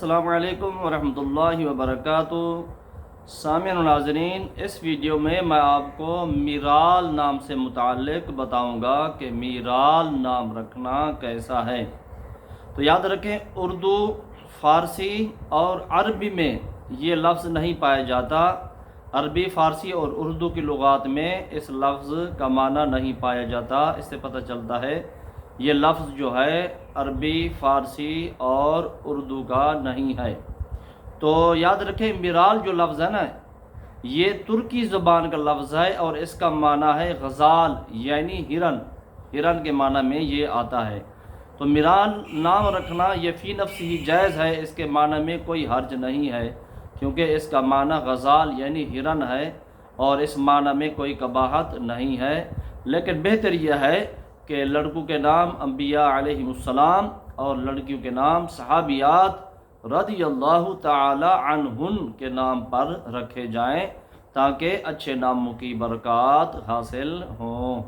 السلام علیکم ورحمۃ اللہ وبرکاتہ۔ سامعین و ناظرین، اس ویڈیو میں آپ کو میرال نام سے متعلق بتاؤں گا کہ میرال نام رکھنا کیسا ہے۔ تو یاد رکھیں، اردو، فارسی اور عربی میں یہ لفظ نہیں پایا جاتا۔ عربی، فارسی اور اردو کی لغات میں اس لفظ کا معنی نہیں پایا جاتا۔ اس سے پتہ چلتا ہے یہ لفظ جو ہے عربی، فارسی اور اردو کا نہیں ہے۔ تو یاد رکھیں، میرال جو لفظ ہے نا، یہ ترکی زبان کا لفظ ہے اور اس کا معنی ہے غزال، یعنی ہرن کے معنی میں یہ آتا ہے۔ تو میرال نام رکھنا یہ فی نفسی ہی جائز ہے، اس کے معنی میں کوئی حرج نہیں ہے، کیونکہ اس کا معنی غزال یعنی ہرن ہے اور اس معنی میں کوئی قباحت نہیں ہے۔ لیکن بہتر یہ ہے کہ لڑکوں کے نام انبیاء علیہ السلام اور لڑکیوں کے نام صحابیات رضی اللہ تعالی عنہن کے نام پر رکھے جائیں، تاکہ اچھے ناموں کی برکات حاصل ہوں۔